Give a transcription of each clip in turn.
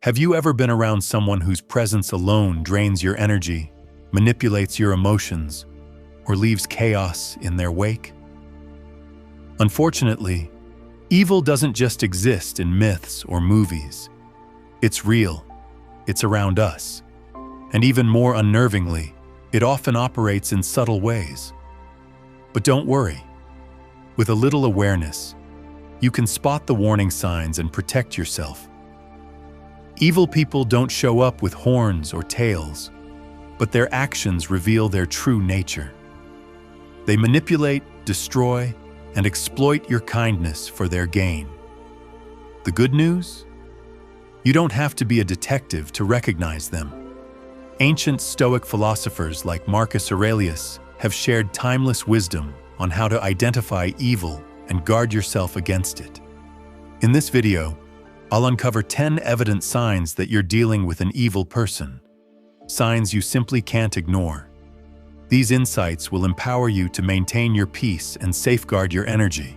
Have you ever been around someone whose presence alone drains your energy, manipulates your emotions, or leaves chaos in their wake? Unfortunately, evil doesn't just exist in myths or movies. It's real. It's around us. And even more unnervingly, it often operates in subtle ways. But don't worry. With a little awareness, you can spot the warning signs and protect yourself. Evil people don't show up with horns or tails, but their actions reveal their true nature. They manipulate, destroy, and exploit your kindness for their gain. The good news? You don't have to be a detective to recognize them. Ancient Stoic philosophers like Marcus Aurelius have shared timeless wisdom on how to identify evil and guard yourself against it. In this video, I'll uncover 10 evident signs that you're dealing with an evil person, signs you simply can't ignore. These insights will empower you to maintain your peace and safeguard your energy.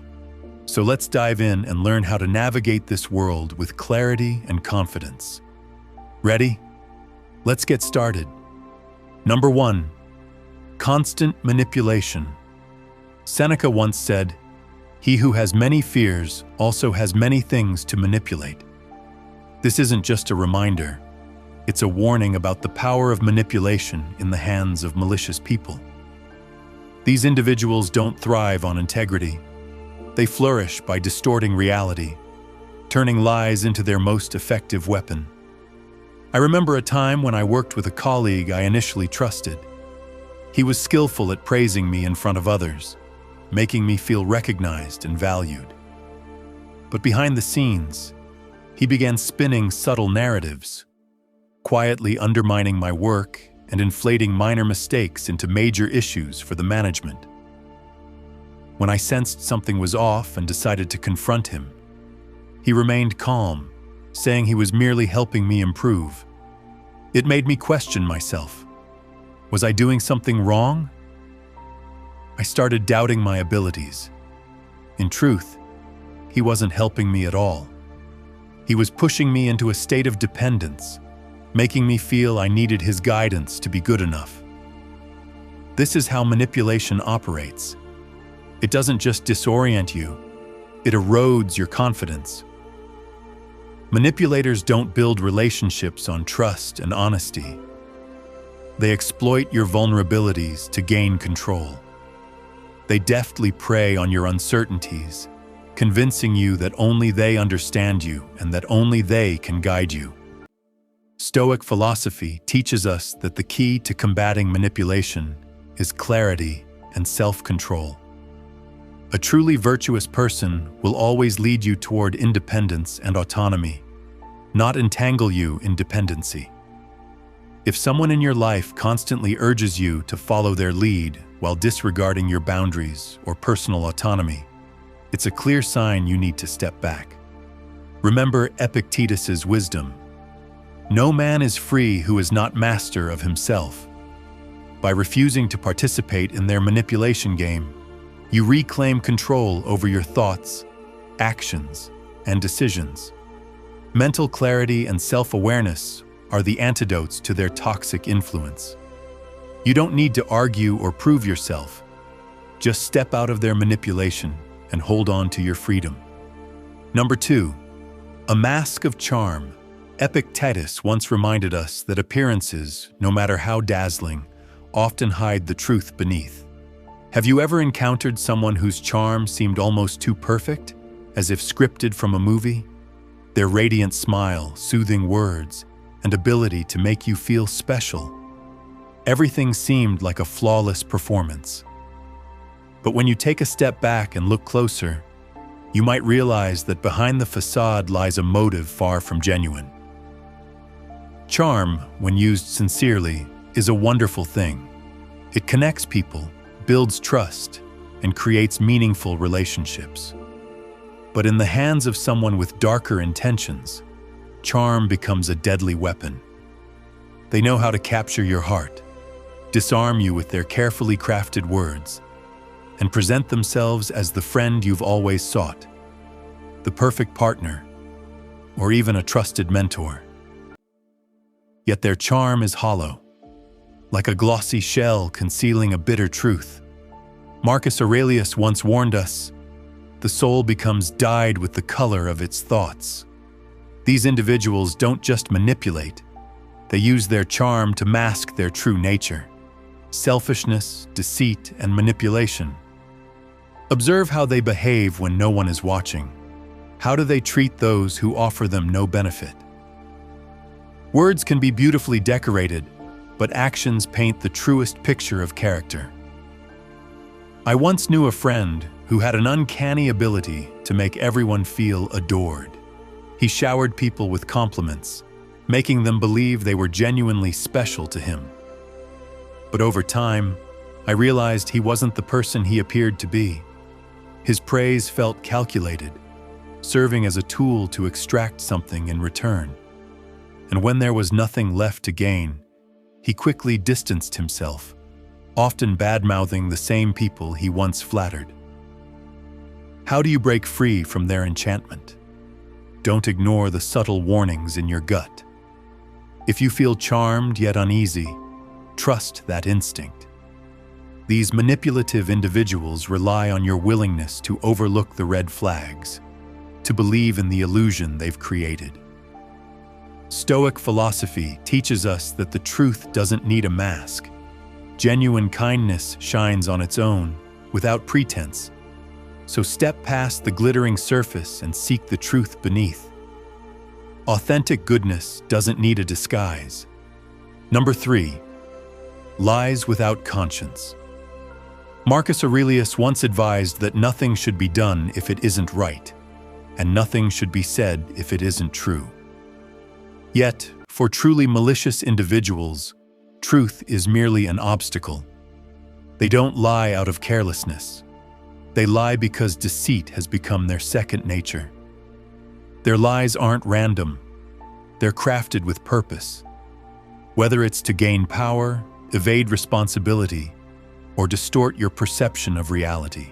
So let's dive in and learn how to navigate this world with clarity and confidence. Ready? Let's get started. Number 1. Constant manipulation. Seneca once said, "He who has many fears also has many things to manipulate." This isn't just a reminder. It's a warning about the power of manipulation in the hands of malicious people. These individuals don't thrive on integrity. They flourish by distorting reality, turning lies into their most effective weapon. I remember a time when I worked with a colleague I initially trusted. He was skillful at praising me in front of others, making me feel recognized and valued. But behind the scenes, he began spinning subtle narratives, quietly undermining my work and inflating minor mistakes into major issues for the management. When I sensed something was off and decided to confront him, he remained calm, saying he was merely helping me improve. It made me question myself. Was I doing something wrong? I started doubting my abilities. In truth, he wasn't helping me at all. He was pushing me into a state of dependence, making me feel I needed his guidance to be good enough. This is how manipulation operates. It doesn't just disorient you, it erodes your confidence. Manipulators don't build relationships on trust and honesty. They exploit your vulnerabilities to gain control. They deftly prey on your uncertainties, convincing you that only they understand you and that only they can guide you. Stoic philosophy teaches us that the key to combating manipulation is clarity and self-control. A truly virtuous person will always lead you toward independence and autonomy, not entangle you in dependency. If someone in your life constantly urges you to follow their lead while disregarding your boundaries or personal autonomy, it's a clear sign you need to step back. Remember Epictetus's wisdom. No man is free who is not master of himself. By refusing to participate in their manipulation game, you reclaim control over your thoughts, actions, and decisions. Mental clarity and self-awareness are the antidotes to their toxic influence. You don't need to argue or prove yourself. Just step out of their manipulation and hold on to your freedom. Number 2. A mask of charm. Epictetus once reminded us that appearances, no matter how dazzling, often hide the truth beneath. Have you ever encountered someone whose charm seemed almost too perfect, as if scripted from a movie? Their radiant smile, soothing words, and ability to make you feel special. Everything seemed like a flawless performance. But when you take a step back and look closer, you might realize that behind the facade lies a motive far from genuine. Charm, when used sincerely, is a wonderful thing. It connects people, builds trust, and creates meaningful relationships. But in the hands of someone with darker intentions, charm becomes a deadly weapon. They know how to capture your heart, disarm you with their carefully crafted words, and present themselves as the friend you've always sought, the perfect partner, or even a trusted mentor. yet their charm is hollow, like a glossy shell concealing a bitter truth. Marcus Aurelius once warned us, "The soul becomes dyed with the color of its thoughts." These individuals don't just manipulate, they use their charm to mask their true nature: selfishness, deceit, and manipulation. Observe how they behave when no one is watching. How do they treat those who offer them no benefit? Words can be beautifully decorated, but actions paint the truest picture of character. I once knew a friend who had an uncanny ability to make everyone feel adored. He showered people with compliments, making them believe they were genuinely special to him. But over time, I realized he wasn't the person he appeared to be. His praise felt calculated, serving as a tool to extract something in return. And when there was nothing left to gain, he quickly distanced himself, often bad-mouthing the same people he once flattered. How do you break free from their enchantment? Don't ignore the subtle warnings in your gut. If you feel charmed yet uneasy, trust that instinct. These manipulative individuals rely on your willingness to overlook the red flags, to believe in the illusion they've created. Stoic philosophy teaches us that the truth doesn't need a mask. Genuine kindness shines on its own, without pretense. So step past the glittering surface and seek the truth beneath. Authentic goodness doesn't need a disguise. Number 3, lies without conscience. Marcus Aurelius once advised that nothing should be done if it isn't right, and nothing should be said if it isn't true. Yet, for truly malicious individuals, truth is merely an obstacle. They don't lie out of carelessness. They lie because deceit has become their second nature. Their lies aren't random. They're crafted with purpose. Whether it's to gain power, evade responsibility, or distort your perception of reality.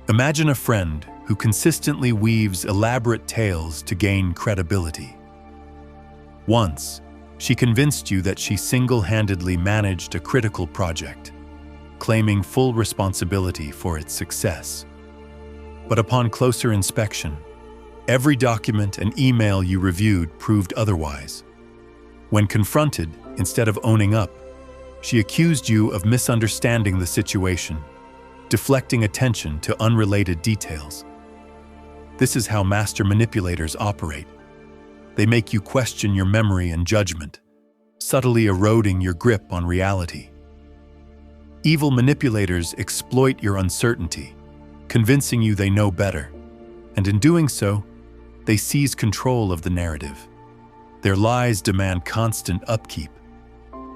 Imagine a friend who consistently weaves elaborate tales to gain credibility. Once, she convinced you that she single-handedly managed a critical project, claiming full responsibility for its success. But upon closer inspection, every document and email you reviewed proved otherwise. When confronted, instead of owning up, she accused you of misunderstanding the situation, deflecting attention to unrelated details. This is how master manipulators operate. They make you question your memory and judgment, subtly eroding your grip on reality. Evil manipulators exploit your uncertainty, convincing you they know better, and in doing so, they seize control of the narrative. Their lies demand constant upkeep,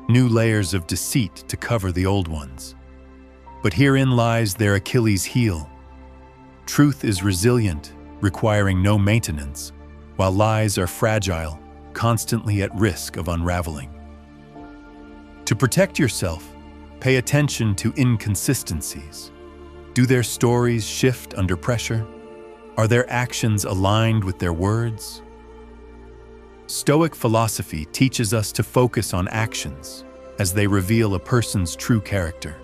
new layers of deceit to cover the old ones. But herein lies their Achilles heel. Truth is resilient, requiring no maintenance, while lies are fragile, constantly at risk of unraveling. To protect yourself, pay attention to inconsistencies. Do their stories shift under pressure? Are their actions aligned with their words? Stoic philosophy teaches us to focus on actions, as they reveal a person's true character.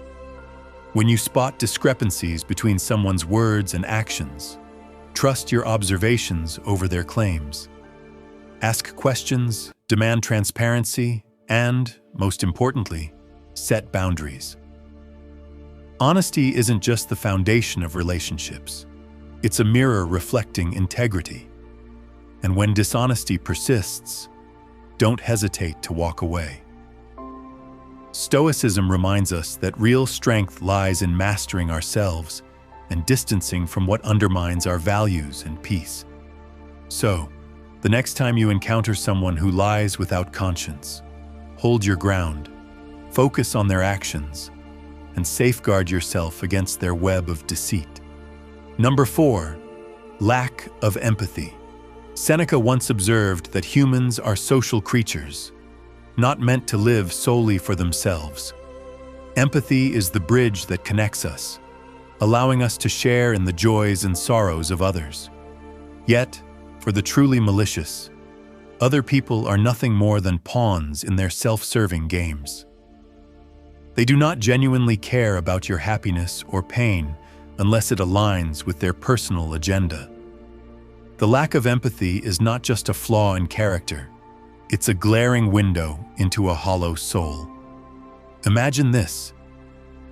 When you spot discrepancies between someone's words and actions, trust your observations over their claims. Ask questions, demand transparency, and, most importantly, set boundaries. Honesty isn't just the foundation of relationships. It's a mirror reflecting integrity. And when dishonesty persists, don't hesitate to walk away. Stoicism reminds us that real strength lies in mastering ourselves and distancing from what undermines our values and peace. So, the next time you encounter someone who lies without conscience, hold your ground, focus on their actions, and safeguard yourself against their web of deceit. Number 4, lack of empathy. Seneca once observed that humans are social creatures, not meant to live solely for themselves. Empathy is the bridge that connects us, allowing us to share in the joys and sorrows of others. Yet, for the truly malicious, Other people are nothing more than pawns in their self-serving games. They do not genuinely care about your happiness or pain unless it aligns with their personal agenda. The lack of empathy is not just a flaw in character, it's a glaring window into a hollow soul. Imagine this.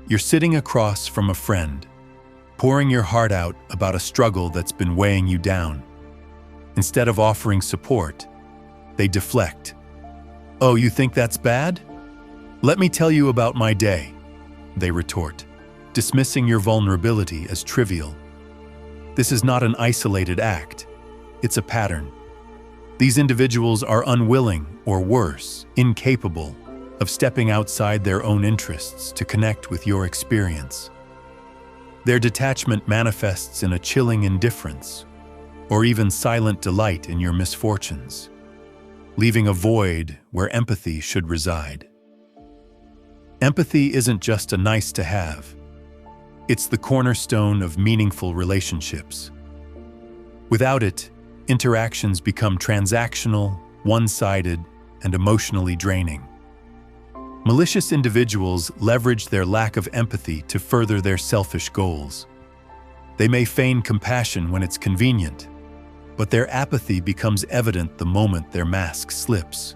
You're sitting across from a friend, pouring your heart out about a struggle that's been weighing you down. Instead of offering support, they deflect. "Oh, you think that's bad? Let me tell you about my day," they retort, dismissing your vulnerability as trivial. This is not an isolated act. It's a pattern. These individuals are unwilling, or worse, incapable, of stepping outside their own interests to connect with your experience. Their detachment manifests in a chilling indifference, or even silent delight in your misfortunes, leaving a void where empathy should reside. Empathy isn't just a nice to have. It's the cornerstone of meaningful relationships. Without it, interactions become transactional, one-sided, and emotionally draining. Malicious individuals leverage their lack of empathy to further their selfish goals. They may feign compassion when it's convenient, but their apathy becomes evident the moment their mask slips.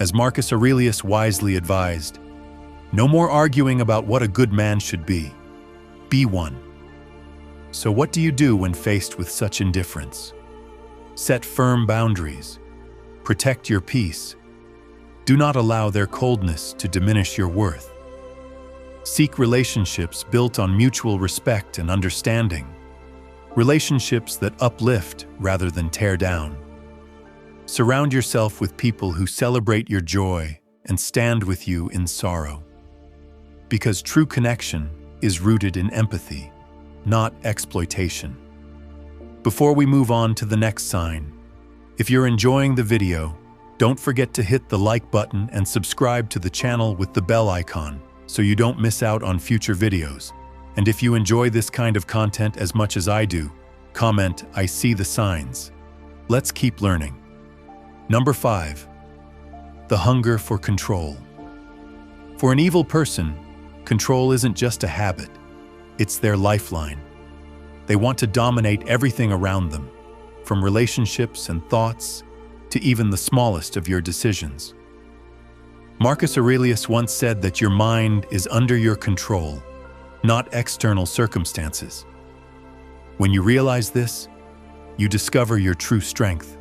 As Marcus Aurelius wisely advised, no more arguing about what a good man should be. Be one. So what do you do when faced with such indifference? Set firm boundaries. Protect your peace. Do not allow their coldness to diminish your worth. Seek relationships built on mutual respect and understanding. Relationships that uplift rather than tear down. Surround yourself with people who celebrate your joy and stand with you in sorrow. Because true connection is rooted in empathy, not exploitation. Before we move on to the next sign, if you're enjoying the video, don't forget to hit the like button and subscribe to the channel with the bell icon so you don't miss out on future videos. And if you enjoy this kind of content as much as I do, comment, "I see the signs." Let's keep learning. Number 5. The hunger for control. For an evil person, control isn't just a habit, it's their lifeline. They want to dominate everything around them, from relationships and thoughts to even the smallest of your decisions. Marcus Aurelius once said that your mind is under your control, not external circumstances. When you realize this, you discover your true strength.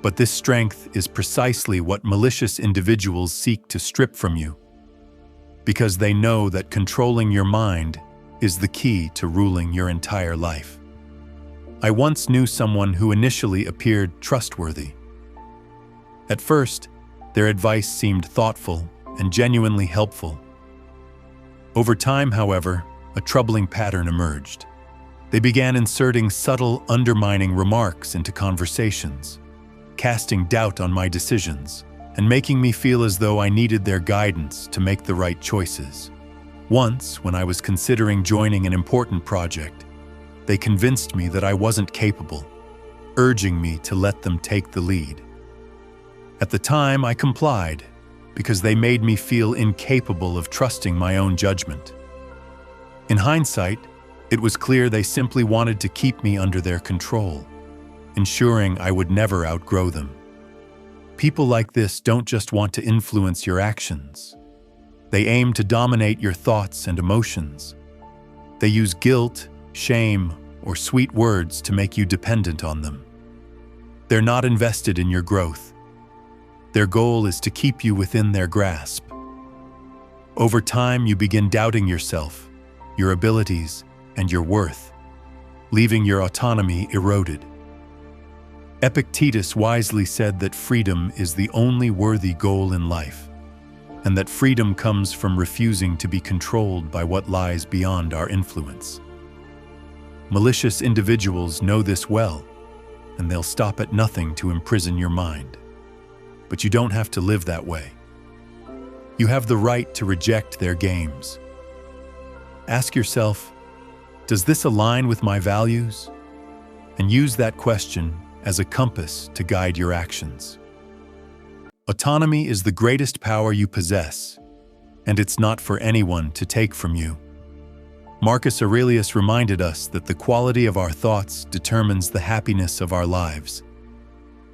But this strength is precisely what malicious individuals seek to strip from you, because they know that controlling your mind is the key to ruling your entire life. I once knew someone who initially appeared trustworthy. At first, their advice seemed thoughtful and genuinely helpful. Over time, however, a troubling pattern emerged. They began inserting subtle, undermining remarks into conversations, casting doubt on my decisions, and making me feel as though I needed their guidance to make the right choices. Once, when I was considering joining an important project, they convinced me that I wasn't capable, urging me to let them take the lead. At the time, I complied because they made me feel incapable of trusting my own judgment. In hindsight, it was clear they simply wanted to keep me under their control, ensuring I would never outgrow them. People like this don't just want to influence your actions. They aim to dominate your thoughts and emotions. They use guilt, shame, or sweet words to make you dependent on them. They're not invested in your growth. Their goal is to keep you within their grasp. Over time, you begin doubting yourself, your abilities, and your worth, leaving your autonomy eroded. Epictetus wisely said that freedom is the only worthy goal in life, and that freedom comes from refusing to be controlled by what lies beyond our influence. Malicious individuals know this well, and they'll stop at nothing to imprison your mind. But you don't have to live that way. You have the right to reject their games. Ask yourself, does this align with my values? And use that question as a compass to guide your actions. Autonomy is the greatest power you possess, and it's not for anyone to take from you. Marcus Aurelius reminded us that the quality of our thoughts determines the happiness of our lives.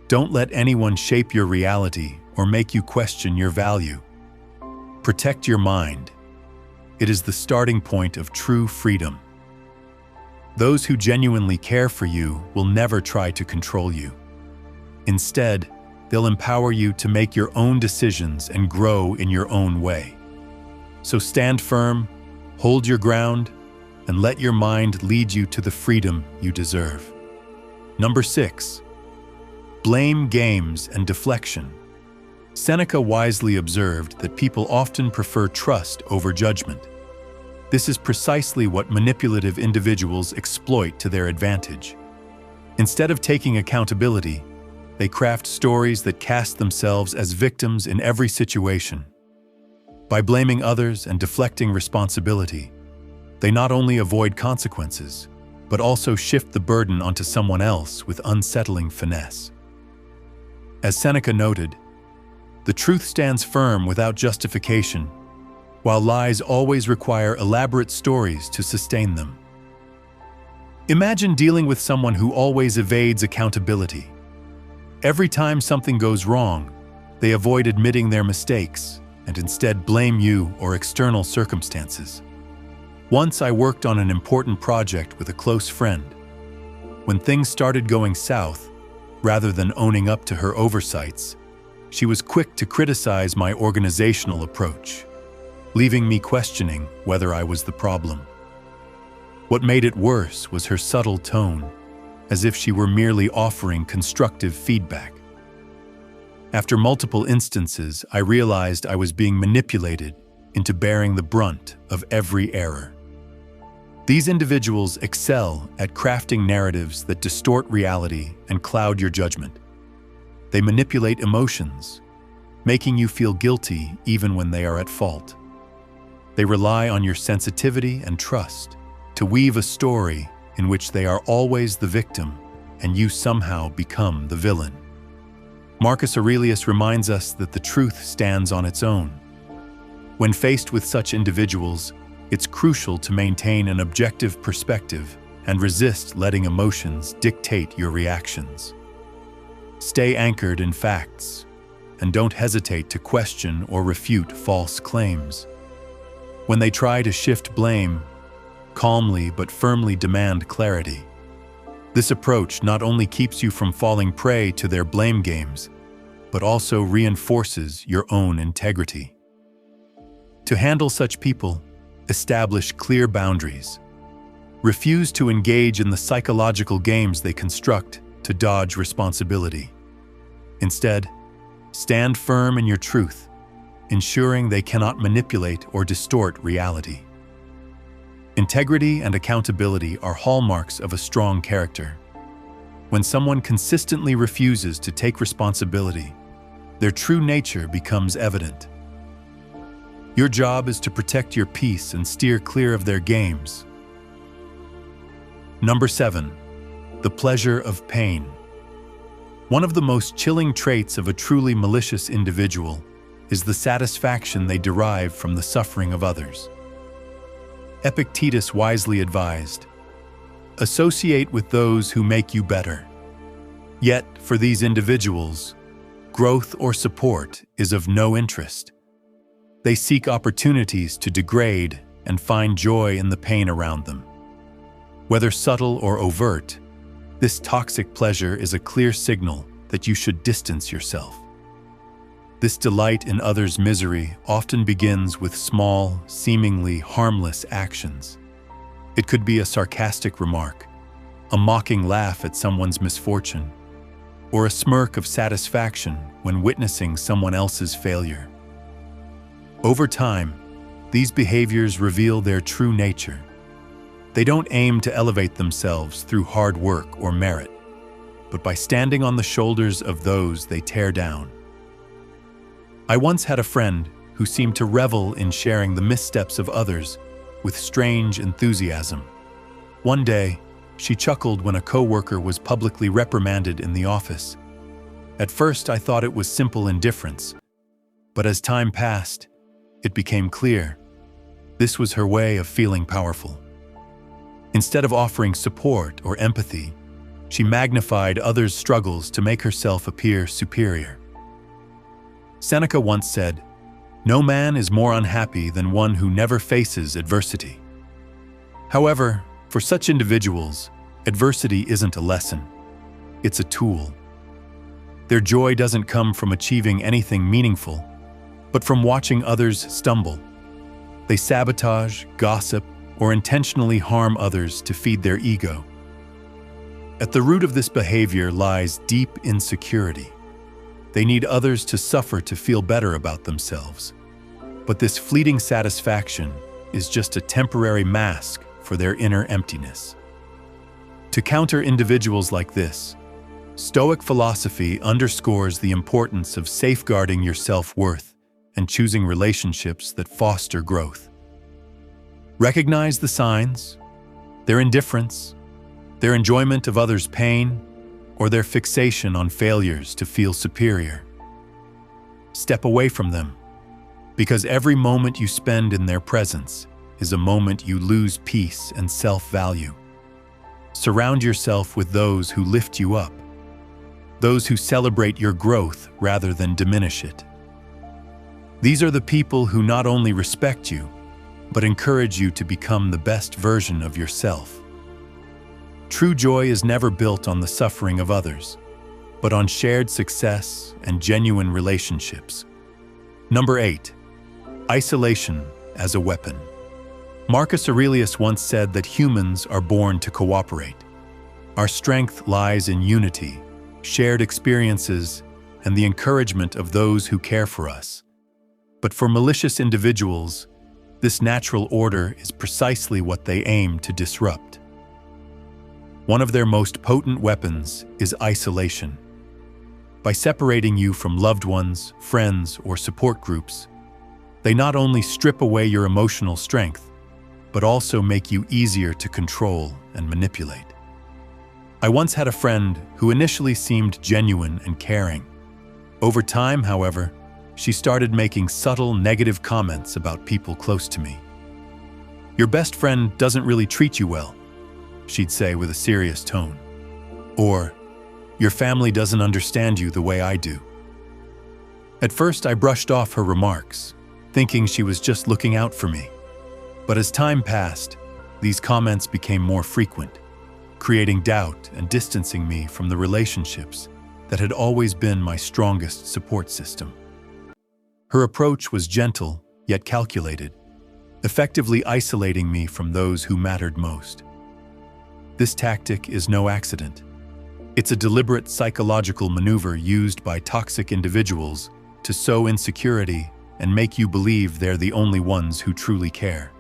Don't let anyone shape your reality or make you question your value. Protect your mind. It is the starting point of true freedom. Those who genuinely care for you will never try to control you. Instead, they'll empower you to make your own decisions and grow in your own way. So stand firm, hold your ground, and let your mind lead you to the freedom you deserve. Number 6. Blame games and deflection. Seneca wisely observed that people often prefer trust over judgment. This is precisely what manipulative individuals exploit to their advantage. Instead of taking accountability, they craft stories that cast themselves as victims in every situation. By blaming others and deflecting responsibility, they not only avoid consequences, but also shift the burden onto someone else with unsettling finesse. As Seneca noted, the truth stands firm without justification, while lies always require elaborate stories to sustain them. Imagine dealing with someone who always evades accountability. Every time something goes wrong, they avoid admitting their mistakes and instead blame you or external circumstances. Once I worked on an important project with a close friend. When things started going south, rather than owning up to her oversights, she was quick to criticize my organizational approach, leaving me questioning whether I was the problem. What made it worse was her subtle tone, as if she were merely offering constructive feedback. After multiple instances, I realized I was being manipulated into bearing the brunt of every error. These individuals excel at crafting narratives that distort reality and cloud your judgment. They manipulate emotions, making you feel guilty even when they are at fault. They rely on your sensitivity and trust to weave a story in which they are always the victim and you somehow become the villain. Marcus Aurelius reminds us that the truth stands on its own. When faced with such individuals, it's crucial to maintain an objective perspective and resist letting emotions dictate your reactions. Stay anchored in facts, and don't hesitate to question or refute false claims. When they try to shift blame, calmly but firmly demand clarity. This approach not only keeps you from falling prey to their blame games, but also reinforces your own integrity. To handle such people, establish clear boundaries. Refuse to engage in the psychological games they construct to dodge responsibility. Instead, stand firm in your truth, ensuring they cannot manipulate or distort reality. Integrity and accountability are hallmarks of a strong character. When someone consistently refuses to take responsibility, their true nature becomes evident. Your job is to protect your peace and steer clear of their games. Number 7. The pleasure of pain. One of the most chilling traits of a truly malicious individual is the satisfaction they derive from the suffering of others. Epictetus wisely advised, "Associate with those who make you better." Yet, for these individuals, growth or support is of no interest. They seek opportunities to degrade and find joy in the pain around them. Whether subtle or overt, this toxic pleasure is a clear signal that you should distance yourself. This delight in others' misery often begins with small, seemingly harmless actions. It could be a sarcastic remark, a mocking laugh at someone's misfortune, or a smirk of satisfaction when witnessing someone else's failure. Over time, these behaviors reveal their true nature. They don't aim to elevate themselves through hard work or merit, but by standing on the shoulders of those they tear down. I once had a friend who seemed to revel in sharing the missteps of others with strange enthusiasm. One day, she chuckled when a coworker was publicly reprimanded in the office. At first, I thought it was simple indifference, but as time passed, it became clear. This was her way of feeling powerful. Instead of offering support or empathy, she magnified others' struggles to make herself appear superior. Seneca once said, "No man is more unhappy than one who never faces adversity." However, for such individuals, adversity isn't a lesson. It's a tool. Their joy doesn't come from achieving anything meaningful, but from watching others stumble. They sabotage, gossip, or intentionally harm others to feed their ego. At the root of this behavior lies deep insecurity. They need others to suffer to feel better about themselves. But this fleeting satisfaction is just a temporary mask for their inner emptiness. To counter individuals like this, Stoic philosophy underscores the importance of safeguarding your self-worth and choosing relationships that foster growth. Recognize the signs, their indifference, their enjoyment of others' pain, or their fixation on failures to feel superior. Step away from them, because every moment you spend in their presence is a moment you lose peace and self-value. Surround yourself with those who lift you up, those who celebrate your growth rather than diminish it. These are the people who not only respect you, but encourage you to become the best version of yourself. True joy is never built on the suffering of others, but on shared success and genuine relationships. Number 8. Isolation as a weapon. Marcus Aurelius once said that humans are born to cooperate. Our strength lies in unity, shared experiences, and the encouragement of those who care for us. But for malicious individuals, this natural order is precisely what they aim to disrupt. One of their most potent weapons is isolation. By separating you from loved ones, friends, or support groups, they not only strip away your emotional strength, but also make you easier to control and manipulate. I once had a friend who initially seemed genuine and caring. Over time, however, she started making subtle negative comments about people close to me. "Your best friend doesn't really treat you well," she'd say with a serious tone. Or, "Your family doesn't understand you the way I do." At first, I brushed off her remarks, thinking she was just looking out for me. But as time passed, these comments became more frequent, creating doubt and distancing me from the relationships that had always been my strongest support system. Her approach was gentle, yet calculated, effectively isolating me from those who mattered most. This tactic is no accident. It's a deliberate psychological maneuver used by toxic individuals to sow insecurity and make you believe they're the only ones who truly care.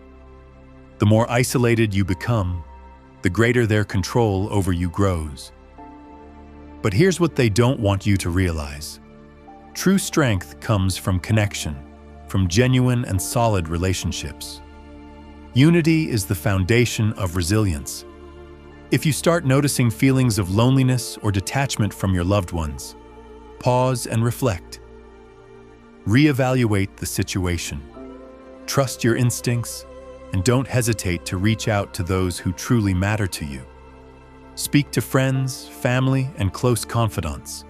The more isolated you become, the greater their control over you grows. But here's what they don't want you to realize. True strength comes from connection, from genuine and solid relationships. Unity is the foundation of resilience. If you start noticing feelings of loneliness or detachment from your loved ones, pause and reflect. Reevaluate the situation. Trust your instincts, and don't hesitate to reach out to those who truly matter to you. Speak to friends, family, and close confidants.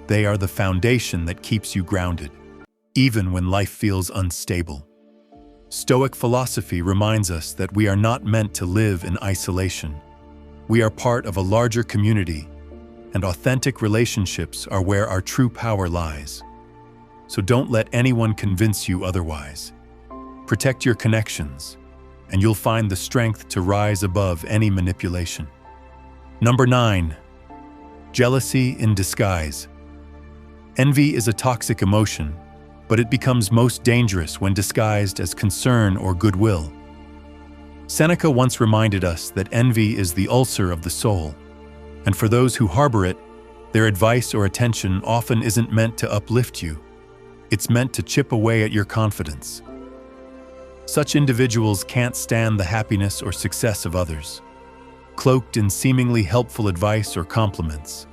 They are the foundation that keeps you grounded, even when life feels unstable. Stoic philosophy reminds us that we are not meant to live in isolation. We are part of a larger community, and authentic relationships are where our true power lies. So don't let anyone convince you otherwise. Protect your connections, and you'll find the strength to rise above any manipulation. Number 9. Jealousy in disguise. Envy is a toxic emotion, but it becomes most dangerous when disguised as concern or goodwill. Seneca once reminded us that envy is the ulcer of the soul, and for those who harbor it, their advice or attention often isn't meant to uplift you. It's meant to chip away at your confidence. Such individuals can't stand the happiness or success of others. cloaked in seemingly helpful advice or compliments.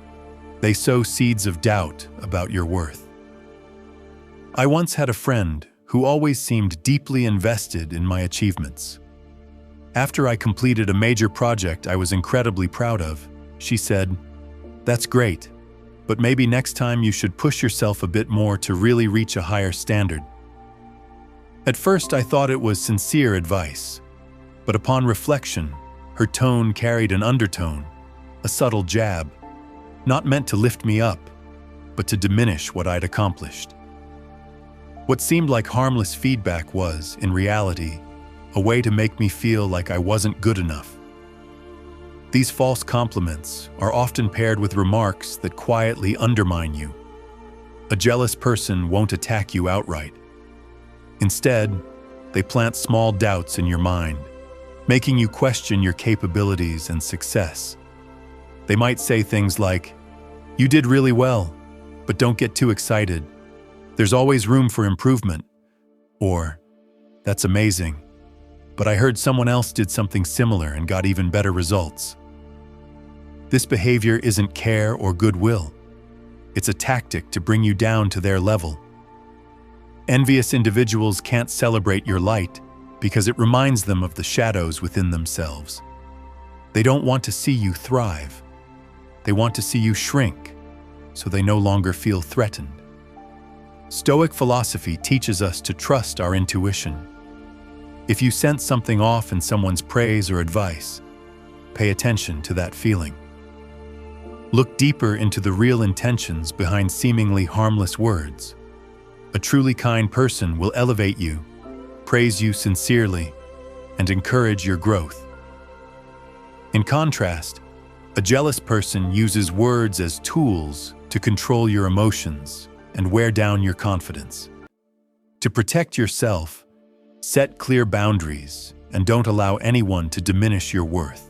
They sow seeds of doubt about your worth. I once had a friend who always seemed deeply invested in my achievements. After I completed a major project I was incredibly proud of, she said, "That's great, but maybe next time you should push yourself a bit more to really reach a higher standard." At first I thought it was sincere advice, but upon reflection, her tone carried an undertone, a subtle jab, not meant to lift me up, but to diminish what I'd accomplished. What seemed like harmless feedback was, in reality, a way to make me feel like I wasn't good enough. These false compliments are often paired with remarks that quietly undermine you. A jealous person won't attack you outright. Instead, they plant small doubts in your mind, making you question your capabilities and success. They might say things like, "You did really well, but don't get too excited. There's always room for improvement." Or, "That's amazing, but I heard someone else did something similar and got even better results." This behavior isn't care or goodwill. It's a tactic to bring you down to their level. Envious individuals can't celebrate your light because it reminds them of the shadows within themselves. They don't want to see you thrive. They want to see you shrink, so they no longer feel threatened. Stoic philosophy teaches us to trust our intuition. If you sense something off in someone's praise or advice, pay attention to that feeling. Look deeper into the real intentions behind seemingly harmless words. A truly kind person will elevate you, praise you sincerely, and encourage your growth. In contrast, a jealous person uses words as tools to control your emotions and wear down your confidence. To protect yourself, set clear boundaries and don't allow anyone to diminish your worth.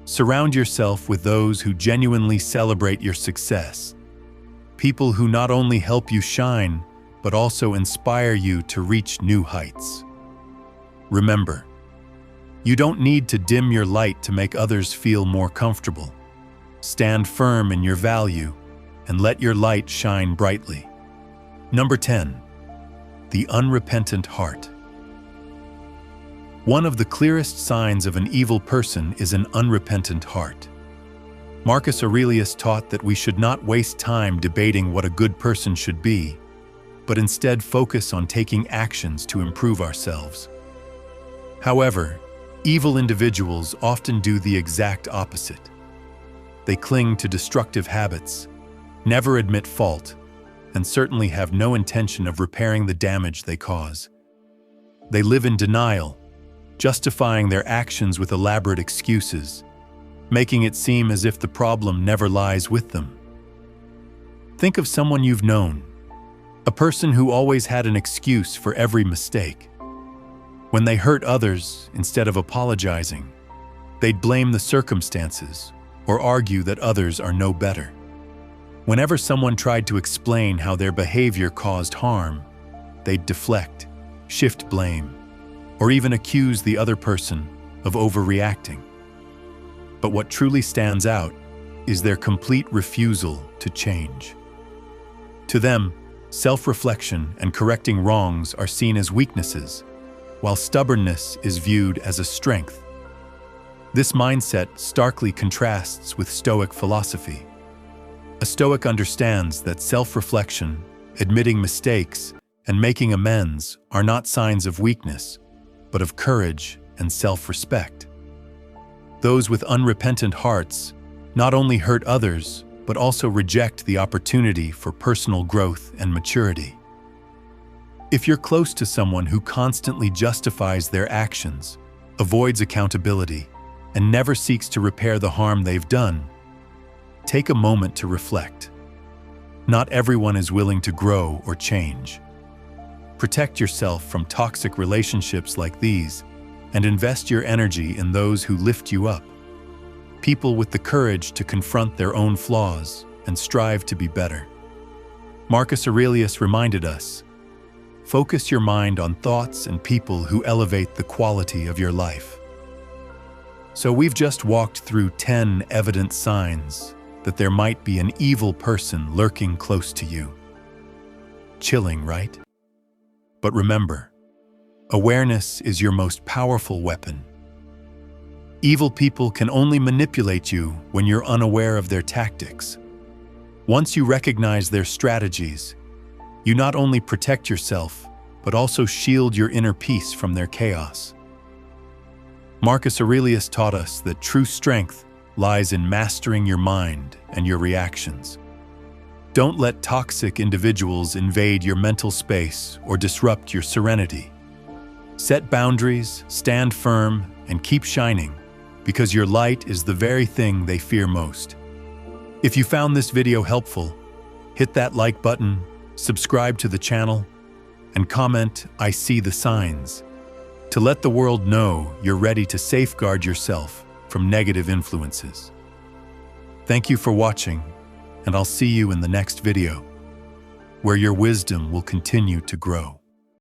Surround yourself with those who genuinely celebrate your success, people who not only help you shine, but also inspire you to reach new heights. Remember, you don't need to dim your light to make others feel more comfortable. Stand firm in your value and let your light shine brightly. Number 10. The unrepentant heart. One of the clearest signs of an evil person is an unrepentant heart. Marcus Aurelius taught that we should not waste time debating what a good person should be, but instead focus on taking actions to improve ourselves. However, evil individuals often do the exact opposite. They cling to destructive habits, never admit fault, and certainly have no intention of repairing the damage they cause. They live in denial, justifying their actions with elaborate excuses, making it seem as if the problem never lies with them. Think of someone you've known, a person who always had an excuse for every mistake. When they hurt others, instead of apologizing, they'd blame the circumstances or argue that others are no better. Whenever someone tried to explain how their behavior caused harm, they'd deflect, shift blame, or even accuse the other person of overreacting. But what truly stands out is their complete refusal to change. To them, self-reflection and correcting wrongs are seen as weaknesses, while stubbornness is viewed as a strength. This mindset starkly contrasts with Stoic philosophy. A Stoic understands that self-reflection, admitting mistakes, and making amends are not signs of weakness, but of courage and self-respect. Those with unrepentant hearts not only hurt others, but also reject the opportunity for personal growth and maturity. If you're close to someone who constantly justifies their actions, avoids accountability, and never seeks to repair the harm they've done, take a moment to reflect. Not everyone is willing to grow or change. Protect yourself from toxic relationships like these and invest your energy in those who lift you up. People with the courage to confront their own flaws and strive to be better. Marcus Aurelius reminded us, focus your mind on thoughts and people who elevate the quality of your life. So we've just walked through 10 evident signs that there might be an evil person lurking close to you. Chilling, right? But remember, awareness is your most powerful weapon. Evil people can only manipulate you when you're unaware of their tactics. Once you recognize their strategies, you not only protect yourself, but also shield your inner peace from their chaos. Marcus Aurelius taught us that true strength lies in mastering your mind and your reactions. Don't let toxic individuals invade your mental space or disrupt your serenity. Set boundaries, stand firm, and keep shining, because your light is the very thing they fear most. If you found this video helpful, hit that like button, subscribe to the channel, and comment, "I see the signs," to let the world know you're ready to safeguard yourself from negative influences. Thank you for watching, and I'll see you in the next video, where your wisdom will continue to grow.